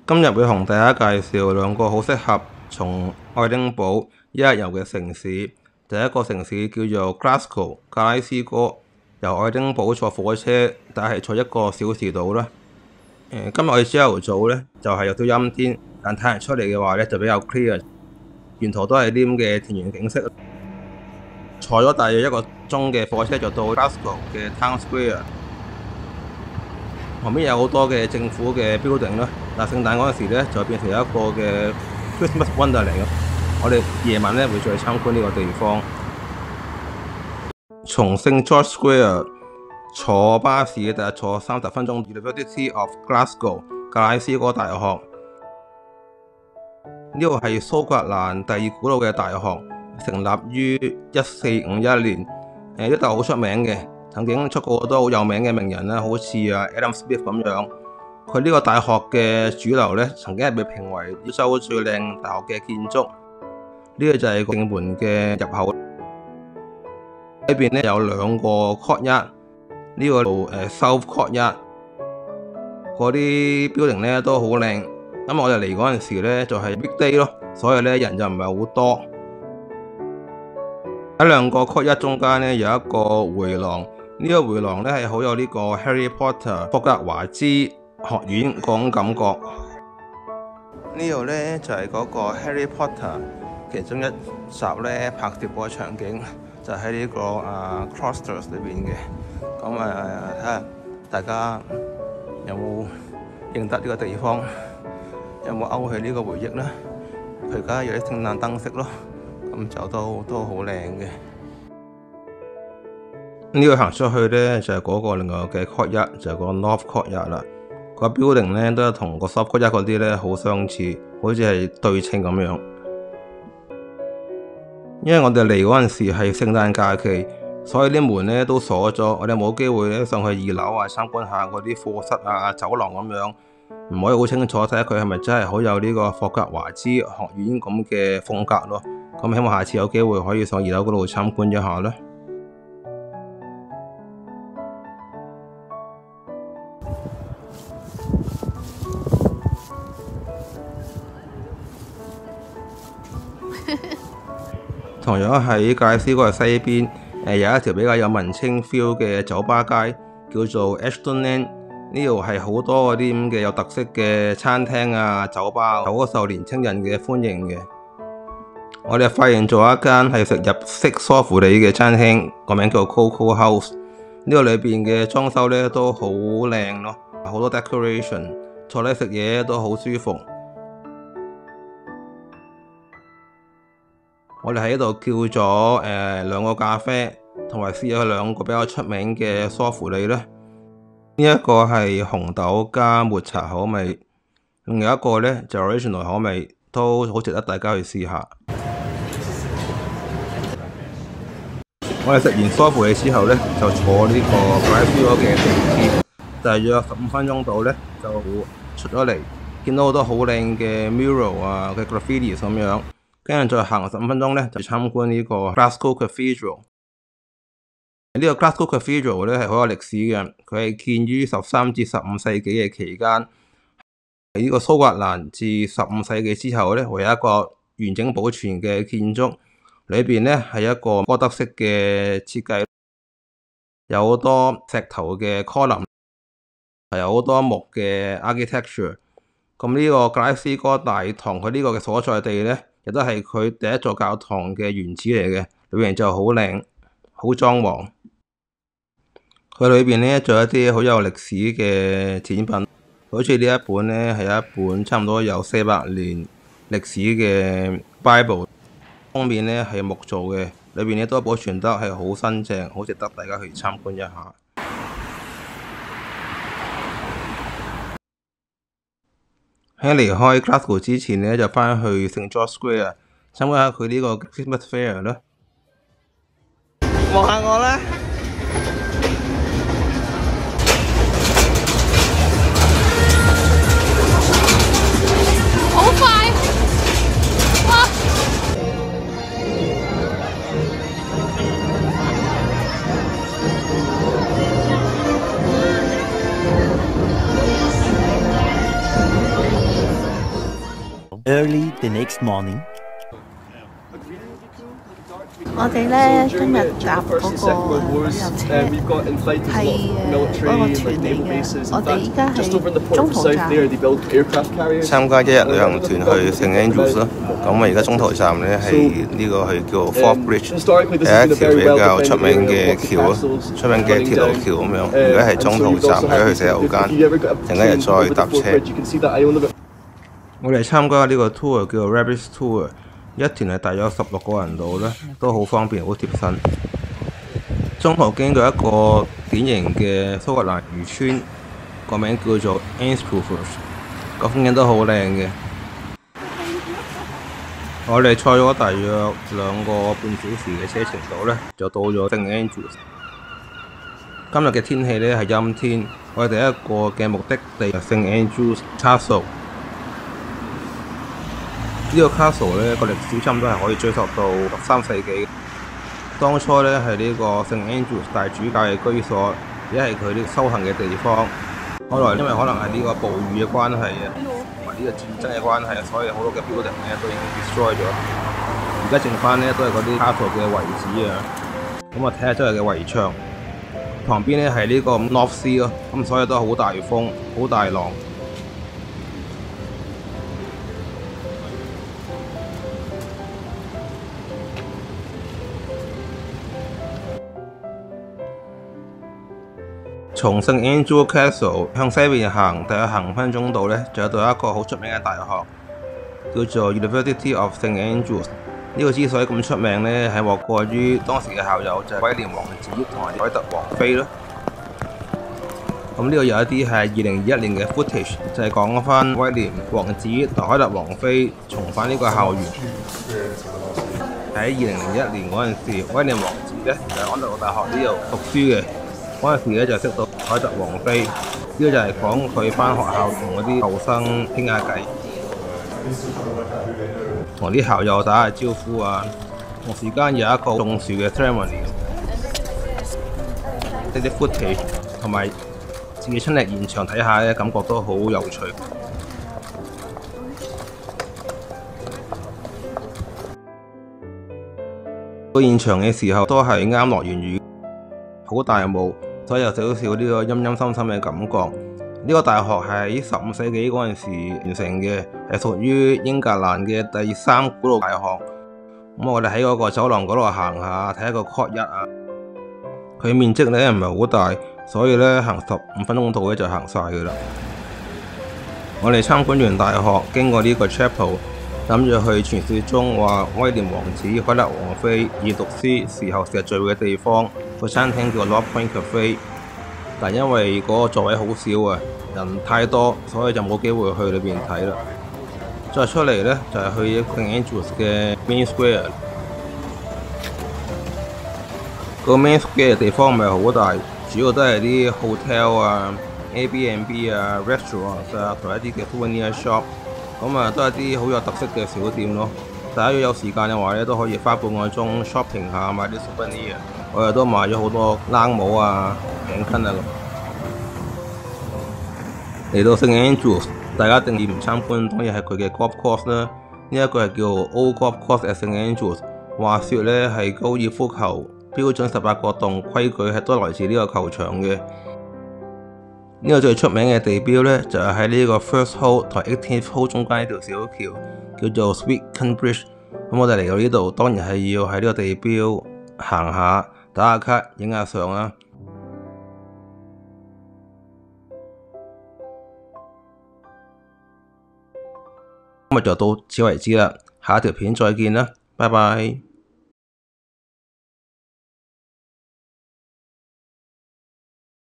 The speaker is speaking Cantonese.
今日會同大家介紹兩個好適合從愛丁堡一日遊嘅城市。第一個城市叫做 Glasgow 格拉斯哥，由愛丁堡坐火車，但係坐1個小時到啦。今日我哋朝頭早咧就係有啲陰天，但太陽出嚟嘅話咧就比較 clear， 沿途都係啲咁嘅田園景色。坐咗大約1個鐘嘅火車就到 Glasgow 嘅 Town Square， 旁邊有好多嘅政府嘅 building 啦。但聖誕嗰陣時咧就變成一個嘅 Christmas Wonderland。我哋夜晚咧會再參觀呢個地方。從 St. George Square 坐巴士嘅，大約坐30分鐘。University of Glasgow 格拉斯哥大學，呢個係蘇格蘭第2古老嘅大學，成立於1451年。呢度好出名嘅，曾經出過好多好有名嘅名人啦，好似Adam Smith 咁樣。佢呢個大學嘅主樓咧，曾經係被評為亞洲最靚大學嘅建築。呢個就係正門嘅入口，呢邊咧有2個 courtyard， 呢個叫South Courtyard， 嗰啲 building 咧都好靚。咁我哋嚟嗰陣時咧就係 weekday 咯，所以咧人就唔係好多。喺2個 courtyard 中間咧有一個迴廊，呢個迴廊咧係好有呢個 Harry Potter 霍格華茲學院嗰種感覺。呢度咧就係嗰個 Harry Potter 其中一集咧拍攝嗰個場景，就喺呢個Cloisters 裏邊嘅。咁睇下大家有冇認得呢個地方，有冇勾起呢個回憶咧？佢而家有啲聖誕燈飾咯，咁就都好靚嘅。呢個行出去咧就係嗰個另外嘅 courtyard， 就係個 North Courtyard 啦。個 building 咧都係同個 South Courtyard 嗰啲咧好相似，好似係對稱咁樣。因為我哋嚟嗰陣時係聖誕假期，所以啲門咧都鎖咗，我哋冇機會咧上去2樓參觀下嗰啲課室走廊咁樣，唔可以好清楚睇下佢係咪真係好有呢個霍格華茲學院咁嘅風格咯。咁希望下次有機會可以上2樓嗰度參觀一下啦。同樣喺格拉斯哥嘅西邊，有一條比較有文青 feel 嘅酒吧街，叫做 Ashton Lane。呢度係好多嗰啲咁嘅有特色嘅餐廳酒吧，好受年輕人嘅歡迎嘅。我哋發現咗一間係食日式梳芙梨嘅餐廳，個名叫 Coco House。呢個裏邊嘅裝修咧都好靚咯，好多 decoration， 坐低食嘢都好舒服。我哋喺度叫咗2個咖啡，同埋試咗2個比較出名嘅梳芙梨咧。呢一個係紅豆加抹茶口味，另外一個咧就 original 口味，都好值得大家去試下。我哋食完梳芙梨之後咧，就坐呢個格拉斯哥嘅地鐵，大約15分鐘到咧就出咗嚟，見到好多好靚嘅 mural 嘅 graffiti 咁樣。跟住再行15分鐘咧，就參觀呢個 Glasgow Cathedral。呢個 Glasgow Cathedral 咧係好有歷史嘅，佢係建於13至15世紀嘅期間。喺呢個蘇格蘭自15世紀之後咧，會有一個完整保存嘅建築，裏邊咧係一個哥德式嘅設計，有好多石頭嘅 column， 係有好多木嘅 architecture。咁呢個格拉斯哥大堂佢呢個嘅所在地咧，亦都係佢第一座教堂嘅原址嚟嘅，裏面就好靚，好裝潢。佢裏邊咧仲有一啲好有歷史嘅展品，好似呢一本咧係一本差唔多有400年歷史嘅 Bible， 封面咧係木做嘅，裏邊咧都保存得係好新淨，好值得大家去參觀一下。喺離開 Glasgow 之前咧，就返去 St. George Square 參觀下佢呢個 Christmas Fair 啦。望下我啦！好快！哇！ Early the next morning. 我哋咧今日搭嗰個旅遊車係嗰個團嚟嘅，我哋依家係中途站。參加一日旅行團去聖 Andrews 咯。咁我而家中途站咧係呢個係叫 Fort Bridge，係一條比較出名嘅橋咯，出名嘅鐵路橋咁樣。而家係中途站，喺去洗手間，陣間又再搭車。我哋參加呢個 tour 叫做 Rabbit Tour。一團係大約16個人度咧，都好方便，好貼身。中途經過一個典型嘅蘇格蘭漁村，個名叫做 Ainsworth， 個風景都好靚嘅。我哋坐咗大約2個半小時嘅車程度咧，就到咗聖 Andrews。今日嘅天氣咧係陰天，我哋第一個嘅目的地係聖 Andrews Castle。呢個 castle 咧個歷史差唔多係可以追溯到13世紀。當初咧係呢個聖 Andrews 大主教嘅居所，亦係佢啲修行嘅地方。後來因為可能係呢個暴雨嘅關係啊，同埋呢個戰爭嘅關係，所以好多嘅 building 咧都已經 destroy 咗。而家剩翻咧都係嗰啲 castle 嘅遺址啊。咁啊睇下周圍嘅圍牆，旁邊咧係呢個 North Sea 咯，咁所以都好大風，好大浪。從聖 Andrews Castle 向西邊行，大約行5分鐘度咧，就有到一個好出名嘅大學，叫做 University of St Andrews。呢個之所以咁出名咧，係莫過於當時嘅校友就係威廉王子同埋凱特王妃咯。咁呢個有一啲係2021年嘅 footage， 就係講翻威廉王子同凱特王妃重返呢個校園。喺2001年嗰陣時，威廉王子咧就喺安德魯大學呢度讀書嘅。嗰陣時咧就識到凱特王妃，呢個就係講佢返學校同嗰啲後生傾下偈，同啲校友打下招呼啊。同時間有一個種樹嘅 ceremony， 呢啲 footage 同埋自己親歷現場睇下咧，感覺都好有趣。到現場嘅時候都係啱落完雨，好大霧。所以有少少呢個陰陰森森嘅感覺。呢個大學係喺15世紀嗰陣時完成嘅，係屬於英格蘭嘅第3古老大學。咁我哋喺嗰個走廊嗰度行下，睇下個 courtyard 啊。佢面積咧唔係好大，所以咧行15分鐘度咧就行晒㗎啦。我哋參觀完大學，經過呢個 chapel， 諗住去傳說中話威廉王子、凱特王妃以讀書時候成日聚會嘅地方。個餐廳叫 Lord Point Cafe， 但因為嗰個座位好少啊，人太多，所以就冇機會去裏邊睇啦。再出嚟呢，就係去聖 Andrews 嘅 Main Square。個 Main Square 嘅地方唔係好大，主要都係啲 hotel 啊、Airbnb 啊、restaurants 啊，同一啲嘅 souvenir shop。咁啊，都係啲好有特色嘅小店咯。大家如果有時間嘅話咧，都可以花半個鐘 shopping 下，買啲 souvenir。我哋都買咗好多冷帽啊、頸巾啊咁。嚟到聖 Andrews， 大家一定要唔參觀，當然係佢嘅 golf course 啦。呢一個係叫 Old Golf Course at St Andrews。話說咧係高爾夫球標準18個洞，規矩係都來自呢個球場嘅。呢個最出名嘅地標咧，就係喺呢個 First Hole 同 18th Hole 中間呢條小橋，叫做 Sweetcombe Bridge。咁我哋嚟到呢度，當然係要喺呢個地標行下、打下卡、影下相啦。今日就到此為止啦，下一條片再見啦，拜拜。